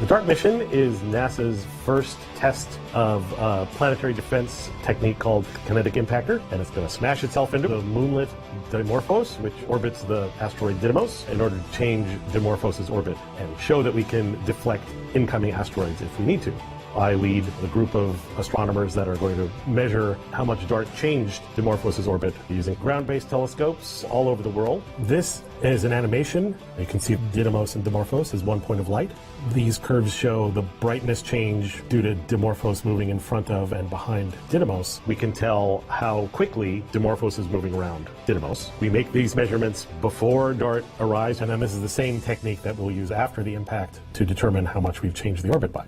The DART mission is NASA's first test of a planetary defense technique called kinetic impactor, and it's going to smash itself into the moonlet Dimorphos, which orbits the asteroid Didymos, in order to change Dimorphos' orbit and show that we can deflect incoming asteroids if we need to. I lead the group of astronomers that are going to measure how much DART changed Dimorphos' orbit using ground-based telescopes all over the world. This is an animation. You can see Didymos and Dimorphos as one point of light. These curves show the brightness change due to Dimorphos moving in front of and behind Didymos. We can tell how quickly Dimorphos is moving around Didymos. We make these measurements before DART arrives, and then this is the same technique that we'll use after the impact to determine how much we've changed the orbit by.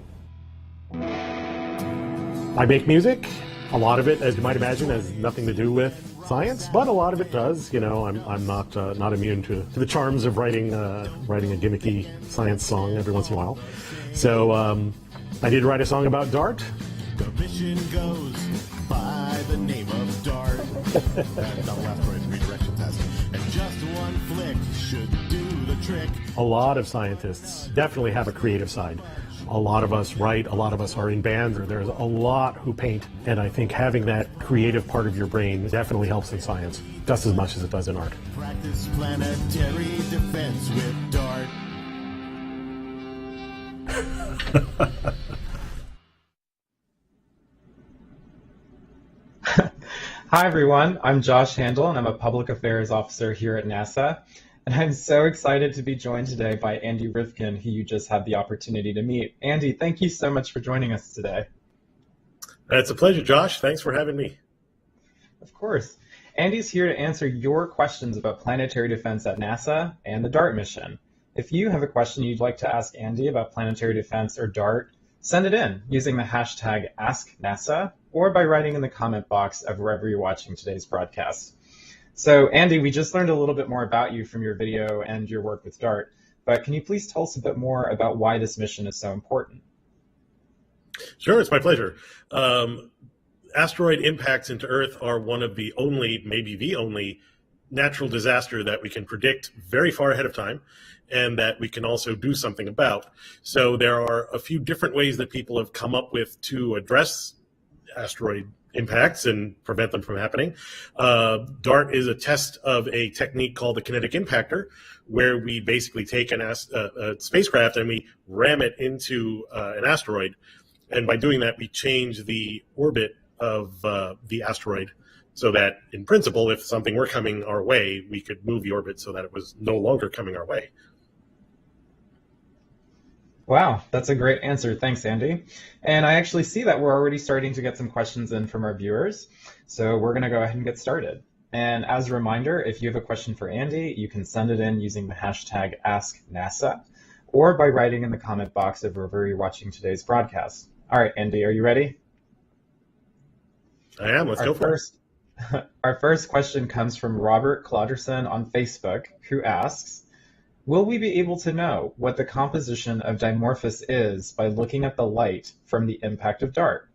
I make music. A lot of it, as you might imagine, has nothing to do with science, but a lot of it does. You know, I'm not immune to the charms of writing a gimmicky science song every once in a while. So I did write a song about DART. The mission goes by the name of DART. That double asteroid redirection test, and just one flick should do the trick. A lot of scientists definitely have a creative side. A lot of us write, a lot of us are in bands, or there's a lot who paint, and I think having that creative part of your brain definitely helps in science, just as much as it does in art. Practice planetary defense with DART. Hi everyone, I'm Josh Handel and I'm a Public Affairs Officer here at NASA. And I'm so excited to be joined today by Andy Rivkin, who you just had the opportunity to meet. Andy, thank you so much for joining us today. It's a pleasure, Josh. Thanks for having me. Of course. Andy's here to answer your questions about planetary defense at NASA and the DART mission. If you have a question you'd like to ask Andy about planetary defense or DART, send it in using the hashtag AskNASA or by writing in the comment box of wherever you're watching today's broadcast. So Andy, we just learned a little bit more about you from your video and your work with DART, but can you please tell us a bit more about why this mission is so important? Sure, it's my pleasure. Asteroid impacts into Earth are one of the only, maybe the only, natural disaster that we can predict very far ahead of time and that we can also do something about. So there are a few different ways that people have come up with to address asteroid impacts and prevent them from happening. DART is a test of a technique called the kinetic impactor, where we basically take a spacecraft and we ram it into an asteroid. And by doing that, we change the orbit of the asteroid so that, in principle, if something were coming our way, we could move the orbit so that it was no longer coming our way. Wow, that's a great answer. Thanks, Andy. And I actually see that we're already starting to get some questions in from our viewers. So we're going to go ahead and get started. And as a reminder, if you have a question for Andy, you can send it in using the hashtag AskNASA or by writing in the comment box of wherever you're watching today's broadcast. All right, Andy, are you ready? I am. Let's go for it. Our first question comes from Robert Clauderson on Facebook, who asks, will we be able to know what the composition of Dimorphos is by looking at the light from the impact of DART?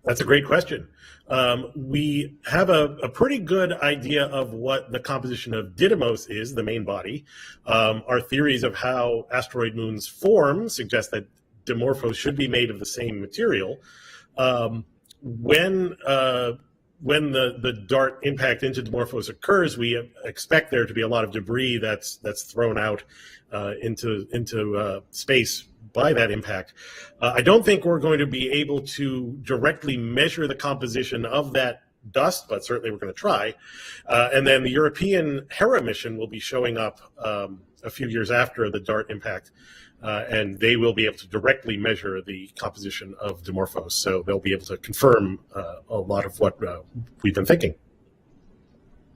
That's a great question. We have a pretty good idea of what the composition of Didymos is, the main body. Our theories of how asteroid moons form suggest that Dimorphos should be made of the same material. When the DART impact into Dimorphos occurs, we expect there to be a lot of debris that's thrown out into space by that impact. I don't think we're going to be able to directly measure the composition of that dust, but certainly we're going to try. And then the European Hera mission will be showing up a few years after the DART impact. And they will be able to directly measure the composition of Dimorphos. So they'll be able to confirm a lot of what we've been thinking.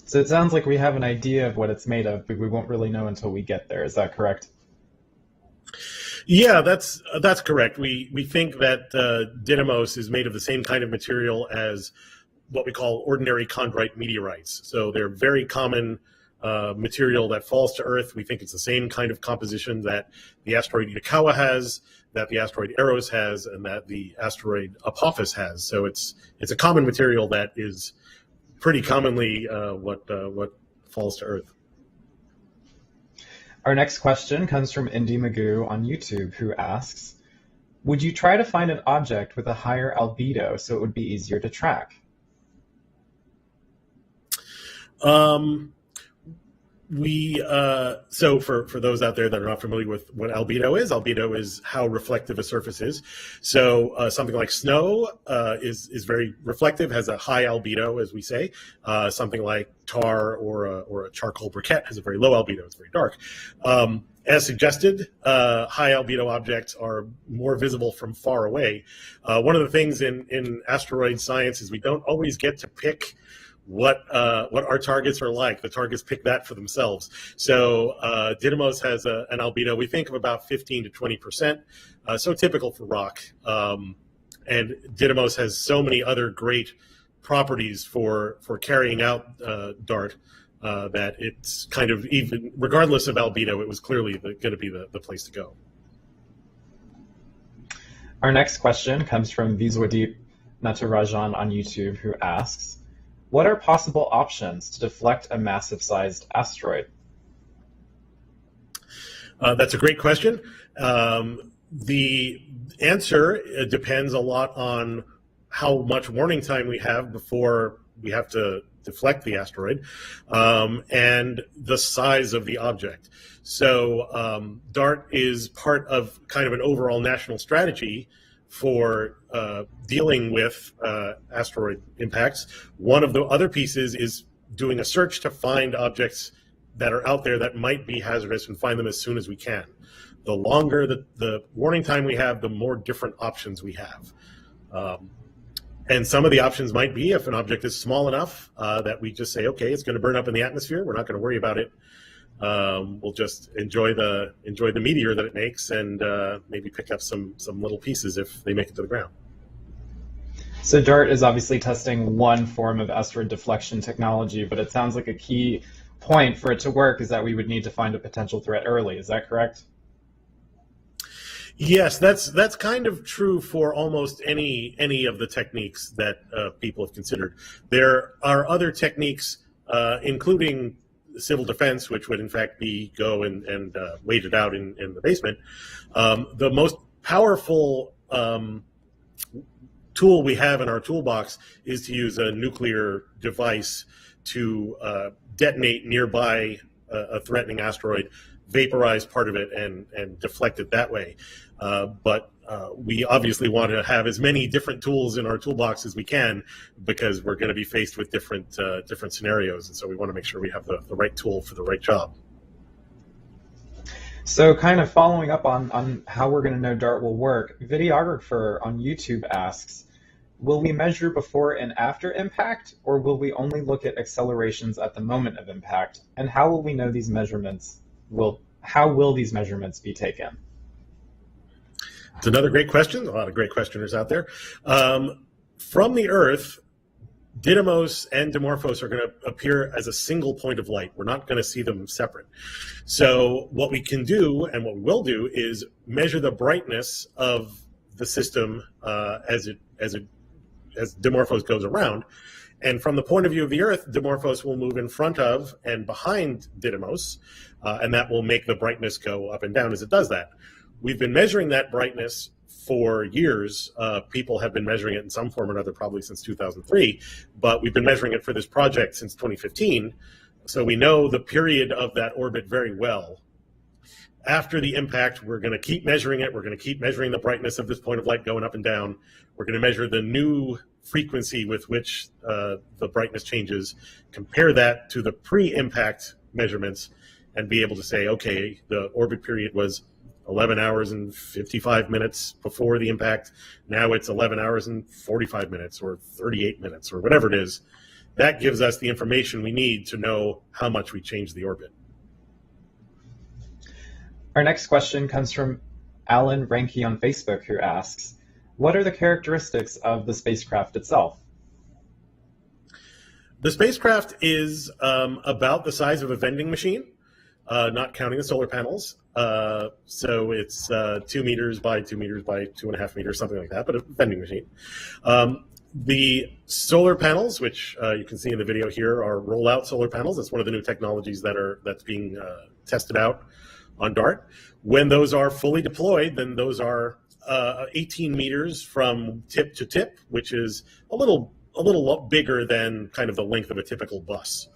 So it sounds like we have an idea of what it's made of, but we won't really know until we get there. Is that correct? Yeah, that's correct. We think that Didymos is made of the same kind of material as what we call ordinary chondrite meteorites. So they're very common material that falls to Earth. We think it's the same kind of composition that the asteroid Itokawa has, that the asteroid Eros has, and that the asteroid Apophis has. So it's a common material that is pretty commonly what falls to Earth. Our next question comes from Indy Magoo on YouTube, who asks, would you try to find an object with a higher albedo so it would be easier to track? So for those out there that are not familiar with what albedo is how reflective a surface is. So something like snow is very reflective, has a high albedo, as we say. Something like tar or a charcoal briquette has a very low albedo. It's very dark. As suggested, high albedo objects are more visible from far away. One of the things in asteroid science is we don't always get to pick what our targets are like. The targets pick that for themselves. So Didymos has an albedo we think of about 15 to 20%, so typical for rock. And Didymos has so many other great properties for carrying out DART that it's kind of, even regardless of albedo, it was clearly going to be the place to go. Our next question comes from Vizwadeep Natarajan on YouTube, who asks, what are possible options to deflect a massive-sized asteroid? That's a great question. The answer depends a lot on how much warning time we have before we have to deflect the asteroid, and the size of the object. So DART is part of kind of an overall national strategy for dealing with asteroid impacts. One of the other pieces is doing a search to find objects that are out there that might be hazardous and find them as soon as we can. The longer the warning time we have, the more different options we have. And some of the options might be, if an object is small enough that we just say, okay, it's going to burn up in the atmosphere, we're not going to worry about it. We'll just enjoy the meteor that it makes, and maybe pick up some little pieces if they make it to the ground. So DART is obviously testing one form of asteroid deflection technology, but it sounds like a key point for it to work is that we would need to find a potential threat early. Is that correct? Yes, that's kind of true for almost any of the techniques that people have considered. There are other techniques, including civil defense, which would in fact be go and wait it out in the basement. The most powerful tool we have in our toolbox is to use a nuclear device to detonate nearby a threatening asteroid, vaporize part of it, and deflect it that way. But we obviously want to have as many different tools in our toolbox as we can, because we're going to be faced with different scenarios, and so we want to make sure we have the right tool for the right job. So kind of following up on how we're going to know DART will work, Videographer on YouTube asks, will we measure before and after impact, or will we only look at accelerations at the moment of impact? And how will we know these measurements how will these measurements be taken? It's another great question. A lot of great questioners out there. From the Earth, Didymos and Dimorphos are going to appear as a single point of light. We're not going to see them separate. So what we can do, and what we will do, is measure the brightness of the system as Dimorphos goes around. And from the point of view of the Earth, Dimorphos will move in front of and behind Didymos, and that will make the brightness go up and down as it does that. We've been measuring that brightness for years. People have been measuring it in some form or another probably since 2003, but we've been measuring it for this project since 2015. So we know the period of that orbit very well. After the impact, we're going to keep measuring it. We're going to keep measuring the brightness of this point of light going up and down. We're going to measure the new frequency with which the brightness changes, compare that to the pre-impact measurements, and be able to say, okay, the orbit period was 11 hours and 55 minutes before the impact. Now it's 11 hours and 45 minutes or 38 minutes or whatever it is. That gives us the information we need to know how much we changed the orbit. Our next question comes from Alan Ranke on Facebook, who asks, what are the characteristics of the spacecraft itself? The spacecraft is about the size of a vending machine, not counting the solar panels. So it's 2 meters by 2 meters by 2.5 meters, something like that, but a vending machine. The solar panels, which you can see in the video here, are rollout solar panels. That's one of the new technologies that's being tested out on DART. When those are fully deployed, then those are 18 meters from tip to tip, which is a little bigger than kind of the length of a typical bus.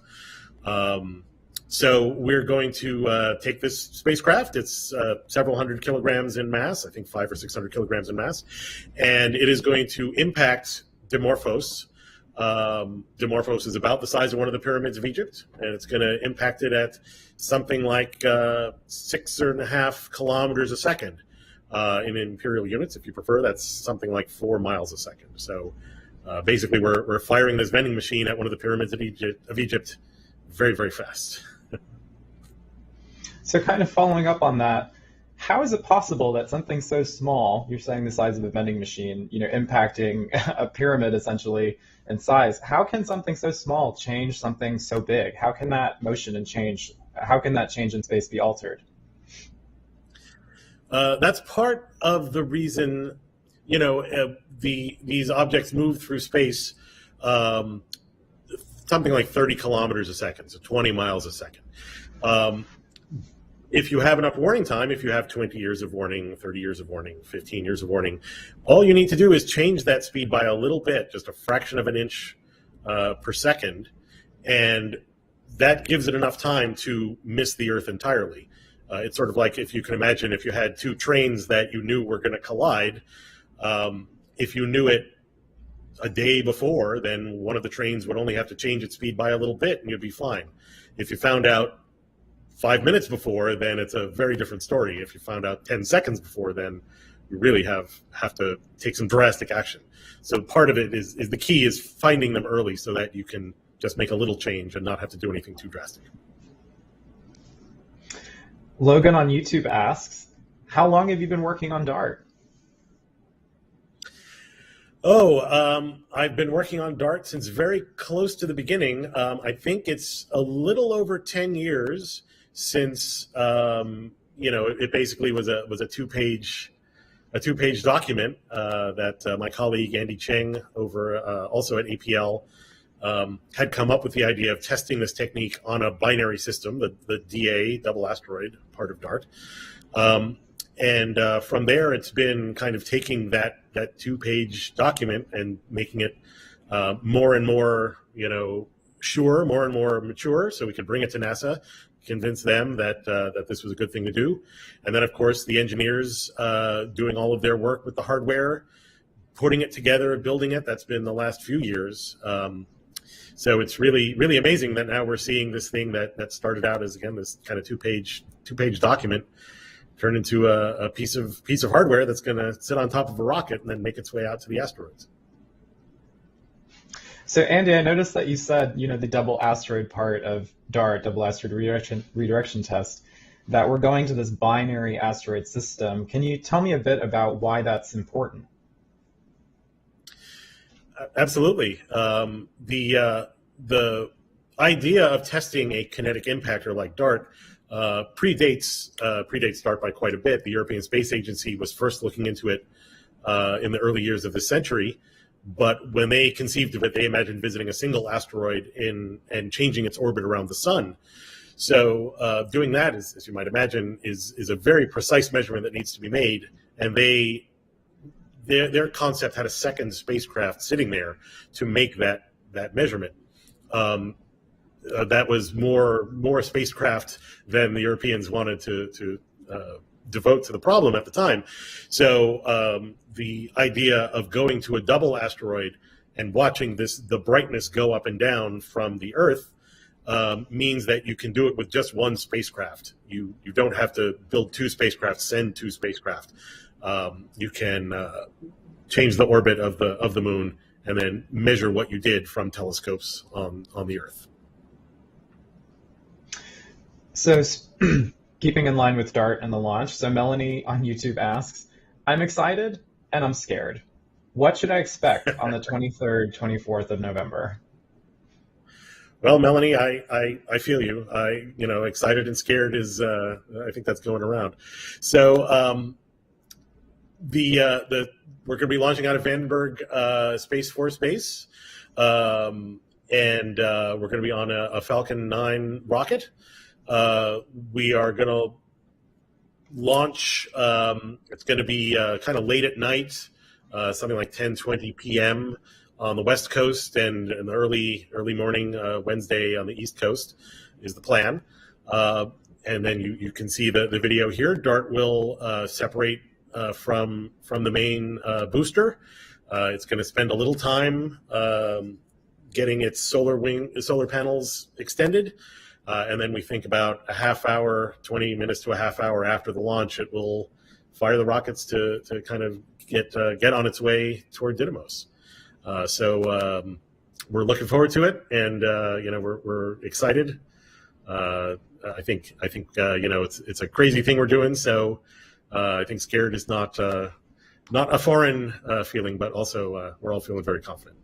So we're going to take this spacecraft. It's several hundred kilograms in mass, I think 500 or 600 kilograms in mass, and it is going to impact Dimorphos. Dimorphos is about the size of one of the pyramids of Egypt, and it's going to impact it at something like 6.5 kilometers a second. In imperial units, if you prefer, that's something like 4 miles a second. So basically, we're firing this vending machine at one of the pyramids of Egypt very, very fast. So kind of following up on that, how is it possible that something so small, you're saying the size of a vending machine, impacting a pyramid essentially in size, how can something so small change something so big? How can that motion and change, how can that change in space be altered? That's part of the reason, these objects move through space something like 30 kilometers a second, so 20 miles a second. If you have enough warning time, if you have 20 years of warning, 30 years of warning, 15 years of warning, all you need to do is change that speed by a little bit, just a fraction of an inch per second, and that gives it enough time to miss the Earth entirely. It's sort of like, if you can imagine, if you had two trains that you knew were going to collide, if you knew it a day before, then one of the trains would only have to change its speed by a little bit and you'd be fine. If you found out 5 minutes before, then it's a very different story. If you found out 10 seconds before, then you really have to take some drastic action. So part of it is the key is finding them early so that you can just make a little change and not have to do anything too drastic. Logan on YouTube asks, how long have you been working on DART? I've been working on DART since very close to the beginning. I think it's a little over 10 years since, it basically was a two-page document that my colleague Andy Cheng over also at APL had come up with the idea of testing this technique on a binary system, the DA, double asteroid, part of DART. And from there, it's been kind of taking that two-page document and making it more and more, sure, more and more mature, so we could bring it to NASA, convince them that this was a good thing to do. And then, of course, the engineers doing all of their work with the hardware, putting it together, building it. That's been the last few years. So it's really, really amazing that now we're seeing this thing that started out as, again, this kind of two-page document turn into a piece of hardware that's going to sit on top of a rocket and then make its way out to the asteroids. So Andy, I noticed that you said, the double asteroid part of DART, double asteroid redirection test, that we're going to this binary asteroid system. Can you tell me a bit about why that's important? Absolutely. The idea of testing a kinetic impactor like DART predates DART by quite a bit. The European Space Agency was first looking into it in the early years of this century, but when they conceived of it, they imagined visiting a single asteroid and changing its orbit around the sun. So doing that, as you might imagine, is a very precise measurement that needs to be made, and their concept had a second spacecraft sitting there to make that measurement. That was more spacecraft than the Europeans wanted to devote to the problem at the time. So the idea of going to a double asteroid and watching the brightness go up and down from the Earth means that you can do it with just one spacecraft. You don't have to build two spacecraft, send two spacecraft. You can change the orbit of the moon and then measure what you did from telescopes on the Earth. So keeping in line with DART and the launch, so Melanie on YouTube asks, I'm excited and I'm scared. What should I expect on the 23rd, 24th of November? Well, Melanie, I feel you. Excited and scared is I think that's going around. So we're going to be launching out of Vandenberg Space Force Base, and we're going to be on a Falcon 9 rocket. We are going to launch. It's going to be kind of late at night, something like 10:20 p.m. on the West Coast, and in the early morning Wednesday on the East Coast is the plan. And then you can see the video here. DART will separate from the main booster. It's going to spend a little time getting its solar panels extended. And then we think about a half hour, 20 minutes to a half hour after the launch, it will fire the rockets to kind of get on its way toward Didymos. So we're looking forward to it, and we're excited. I think it's a crazy thing we're doing. So I think scared is not a foreign feeling, but also we're all feeling very confident.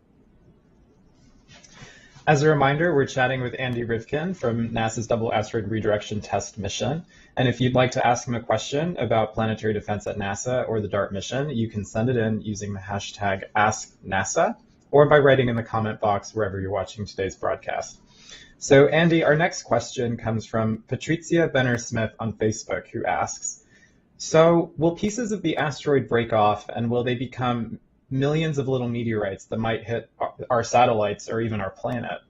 As a reminder, we're chatting with Andy Rivkin from NASA's Double Asteroid Redirection Test Mission. And if you'd like to ask him a question about planetary defense at NASA or the DART mission, you can send it in using the hashtag AskNASA or by writing in the comment box wherever you're watching today's broadcast. So Andy, our next question comes from Patricia Benner-Smith on Facebook, who asks, so will pieces of the asteroid break off, and will they become millions of little meteorites that might hit our satellites or even our planet?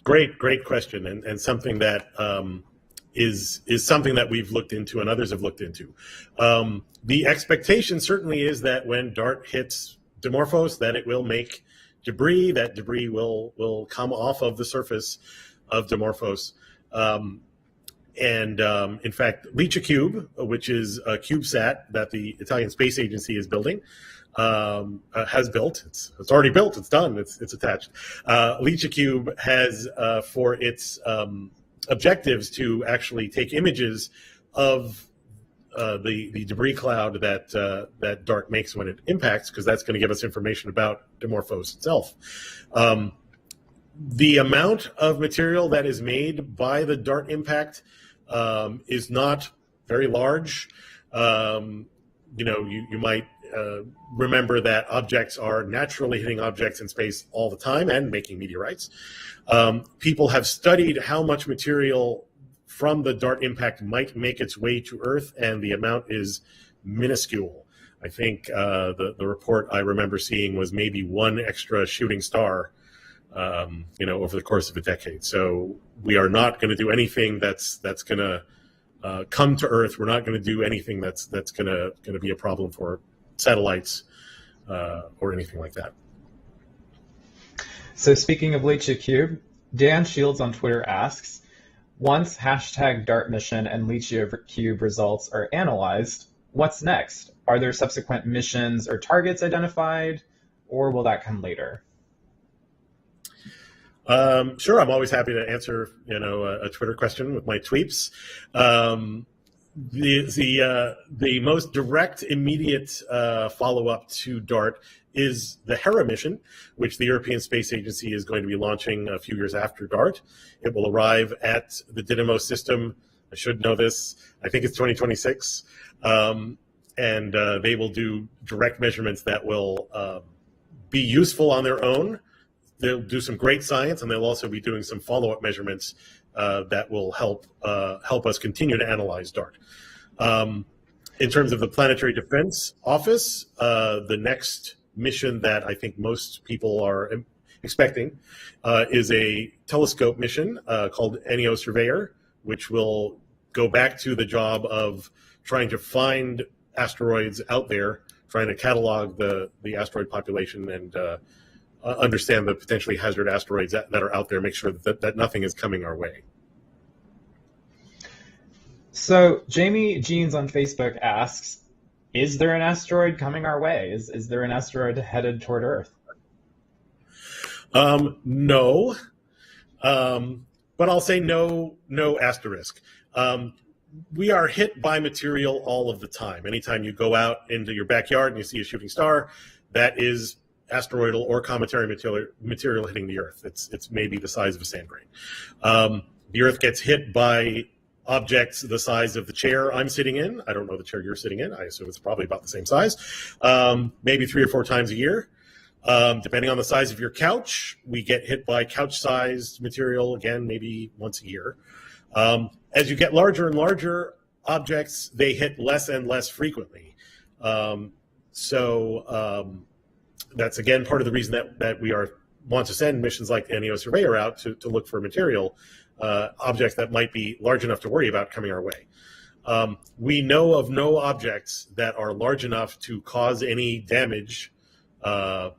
Great question, and something that is something that we've looked into and others have looked into. The expectation certainly is that when DART hits Dimorphos, that it will make debris. That debris will come off of the surface of Dimorphos. And in fact, LICHA-CUBE, which is a CubeSat that the Italian Space Agency is building, has built. It's already built. It's done. It's attached. LICHA-CUBE has for its objectives to actually take images of the debris cloud that DART makes when it impacts, because that's going to give us information about Dimorphos itself. The amount of material that is made by the DART impact is not very large. You might remember that objects are naturally hitting objects in space all the time and making meteorites. People have studied how much material from the DART impact might make its way to Earth, and the amount is minuscule. I think the report I remember seeing was maybe one extra shooting star over the course of a decade. So we are not going to do anything that's going to come to Earth. We're not going to do anything that's going to be a problem for satellites or anything like that. So speaking of LICHA-CUBE, Dan Shields on Twitter asks, once hashtag DART mission and LICHA-CUBE results are analyzed, what's next? Are there subsequent missions or targets identified, or will that come later? Sure, I'm always happy to answer, a Twitter question with my tweets. The most direct, immediate follow-up to DART is the Hera mission, which the European Space Agency is going to be launching a few years after DART. It will arrive at the Didymos system. I should know this. I think it's 2026. And they will do direct measurements that will be useful on their own. They'll do some great science, and they'll also be doing some follow-up measurements that will help us continue to analyze DART. In terms of the Planetary Defense Office, the next mission that I think most people are expecting is a telescope mission called NEO Surveyor, which will go back to the job of trying to find asteroids out there, trying to catalog the asteroid population and understand the potentially hazard asteroids that are out there, make sure that nothing is coming our way. So Jamie Jeans on Facebook asks, is there an asteroid coming our way? Is there an asteroid headed toward Earth? No, but I'll say no asterisk. We are hit by material all of the time. Anytime you go out into your backyard and you see a shooting star, that is asteroidal or cometary material hitting the Earth. It's maybe the size of a sand grain. The Earth gets hit by objects the size of the chair I'm sitting in. I don't know the chair you're sitting in. I assume it's probably about the same size. Maybe 3 or 4 times a year. Depending on the size of your couch, we get hit by couch-sized material, again, maybe once a year. As you get larger and larger, objects, they hit less and less frequently. That's again part of the reason that we want to send missions like the NEO Surveyor out to look for material objects that might be large enough to worry about coming our way. We know of no objects that are large enough to cause any damage that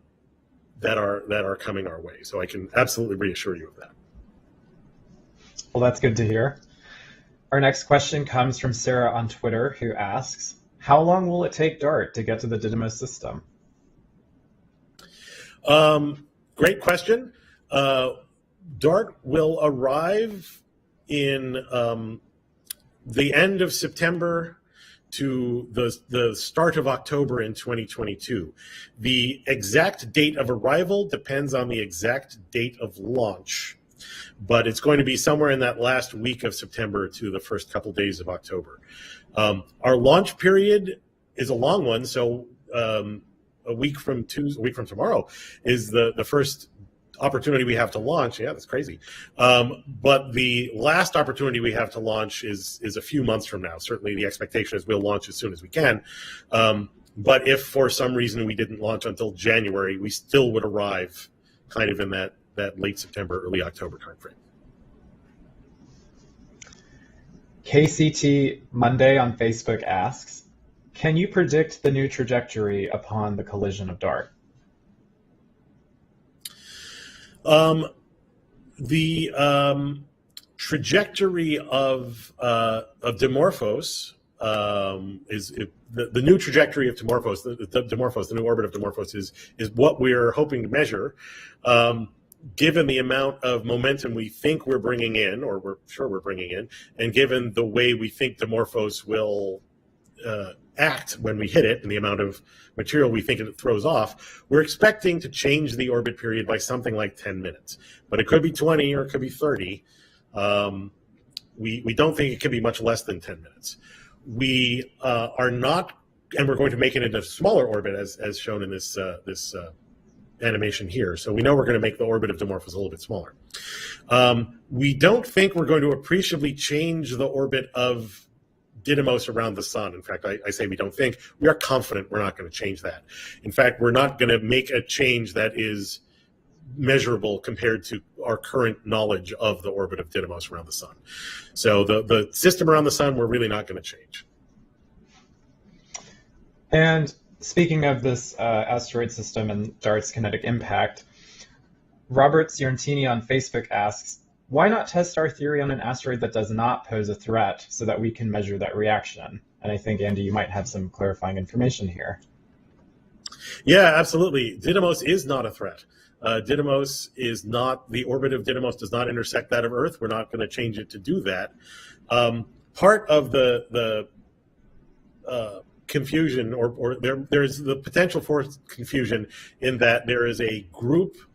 are coming our way. So I can absolutely reassure you of that. Well, that's good to hear. Our next question comes from Sarah on Twitter, who asks, how long will it take DART to get to the Didymos system? Great question. DART will arrive in the end of September to the start of October in 2022. The exact date of arrival depends on the exact date of launch, but it's going to be somewhere in that last week of September to the first couple days of October. Our launch period is a long one, so a week from tomorrow is the first opportunity we have to launch. Yeah, that's crazy. But the last opportunity we have to launch is a few months from now. Certainly the expectation is we'll launch as soon as we can. But if for some reason we didn't launch until January, we still would arrive kind of in that late September, early October timeframe. KCT Monday on Facebook asks, can you predict the new trajectory upon the collision of DART? The trajectory of Dimorphos is the new trajectory of Dimorphos. The new orbit of Dimorphos is what we're hoping to measure. Given the amount of momentum we think we're bringing in, or we're sure we're bringing in, and given the way we think Dimorphos will act when we hit it and the amount of material we think it throws off, we're expecting to change the orbit period by something like 10 minutes. But it could be 20 or it could be 30. We don't think it could be much less than 10 minutes. We are not, and we're going to make it into a smaller orbit as shown in this animation here. So we know we're going to make the orbit of Dimorphos a little bit smaller. We don't think we're going to appreciably change the orbit of Didymos around the sun. In fact, I say we don't think. We are confident we're not going to change that. In fact, we're not going to make a change that is measurable compared to our current knowledge of the orbit of Didymos around the sun. So the system around the sun, we're really not going to change. And speaking of this asteroid system and DART's kinetic impact, Robert Ciortini on Facebook asks, why not test our theory on an asteroid that does not pose a threat so that we can measure that reaction? And I think, Andy, you might have some clarifying information here. Yeah, absolutely. Didymos is not a threat. Didymos is not, the orbit of Didymos does not intersect that of Earth. We're not going to change it to do that. Part of the confusion, or there's the potential for confusion in that there is a grouping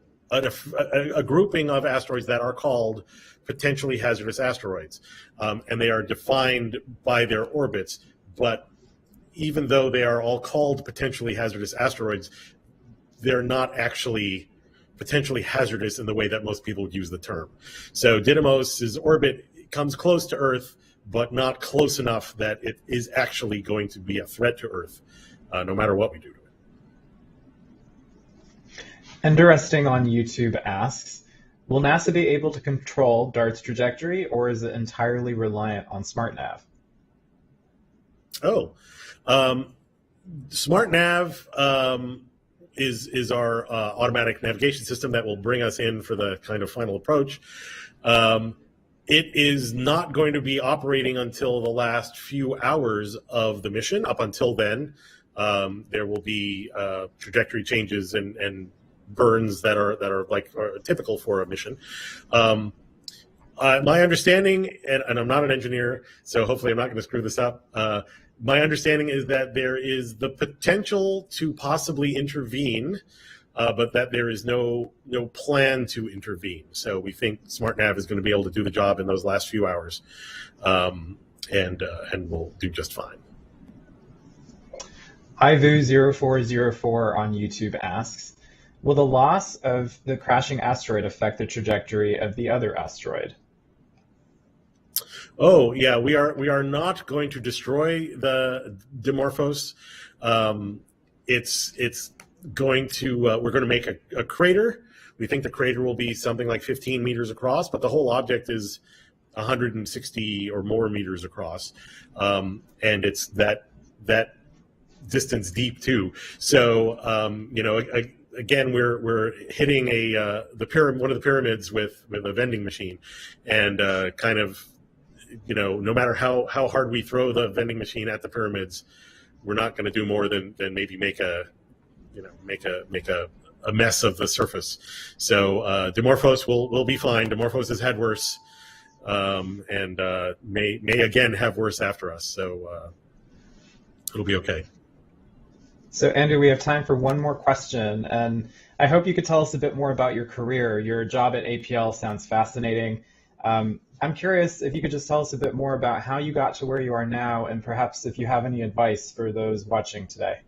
of asteroids that are called potentially hazardous asteroids, and they are defined by their orbits. But even though they are all called potentially hazardous asteroids, they're not actually potentially hazardous in the way that most people would use the term. So Didymos' orbit comes close to Earth, but not close enough that it is actually going to be a threat to Earth, no matter what we do to it. Interesting on YouTube asks, will NASA be able to control DART's trajectory, or is it entirely reliant on SmartNav? SmartNav is our automatic navigation system that will bring us in for the kind of final approach. It is not going to be operating until the last few hours of the mission. Up until then, there will be trajectory changes and burns that are typical for a mission. My understanding, and I'm not an engineer, so hopefully I'm not going to screw this up. My understanding is that there is the potential to possibly intervene, but that there is no plan to intervene. So we think SmartNav is going to be able to do the job in those last few hours, and we'll do just fine. Ivu0404 on YouTube asks, will the loss of the crashing asteroid affect the trajectory of the other asteroid? Oh yeah, we are not going to destroy the Dimorphos. It's going to we're going to make a crater. We think the crater will be something like 15 meters across, but the whole object is 160 or more meters across, and it's that distance deep too. So again, we're hitting one of the pyramids with a vending machine, and kind of no matter how hard we throw the vending machine at the pyramids, we're not going to do more than maybe make a mess of the surface. So Dimorphos will be fine. Dimorphos has had worse, and may again have worse after us. So it'll be okay. So Andrew, we have time for one more question, and I hope you could tell us a bit more about your career. Your job at APL sounds fascinating. I'm curious if you could just tell us a bit more about how you got to where you are now, and perhaps if you have any advice for those watching today.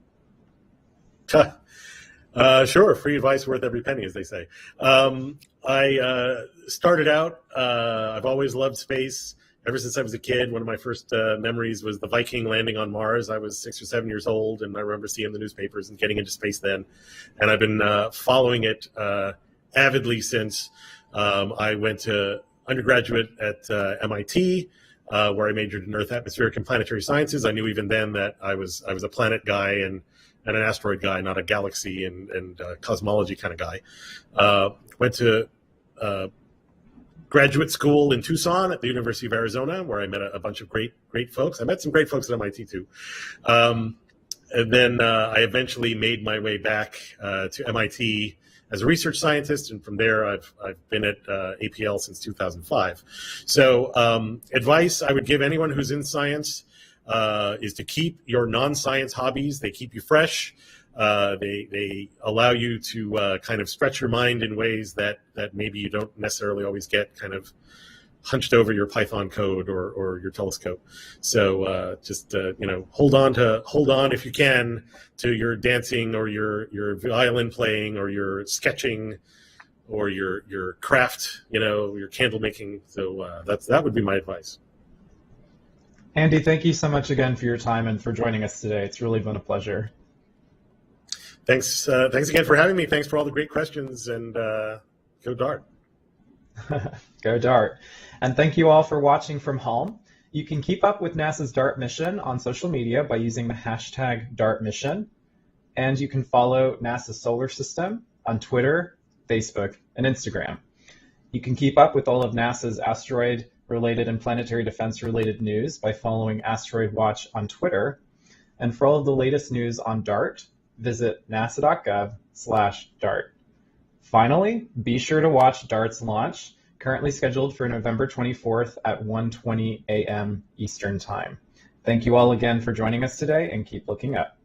Sure, free advice worth every penny, as they say. I started out, I've always loved space. Ever since I was a kid, one of my first memories was the Viking landing on Mars. I was 6 or 7 years old, and I remember seeing the newspapers and getting into space then. And I've been following it avidly since. I went to undergraduate at MIT, where I majored in Earth, Atmospheric, and Planetary Sciences. I knew even then that I was a planet guy and an asteroid guy, not a galaxy and cosmology kind of guy. Went to graduate school in Tucson at the University of Arizona, where I met a bunch of great folks. I met some great folks at MIT too. And then I eventually made my way back to MIT as a research scientist, and from there I've been at APL since 2005. So advice I would give anyone who's in science is to keep your non-science hobbies. They keep you fresh. They allow you to kind of stretch your mind in ways that maybe you don't necessarily always get kind of hunched over your Python code or your telescope. So just hold on if you can to your dancing or your violin playing or your sketching or your craft, your candle making. So that would be my advice. Andy, thank you so much again for your time and for joining us today. It's really been a pleasure. Thanks again for having me. Thanks for all the great questions, and go Dart. Go Dart. And thank you all for watching from home. You can keep up with NASA's DART mission on social media by using the hashtag DARTmission. And you can follow NASA's solar system on Twitter, Facebook, and Instagram. You can keep up with all of NASA's asteroid-related and planetary defense-related news by following Asteroid Watch on Twitter. And for all of the latest news on DART, visit nasa.gov/DART. Finally, be sure to watch DART's launch, currently scheduled for November 24th at 1:20 a.m. Eastern Time. Thank you all again for joining us today, and keep looking up.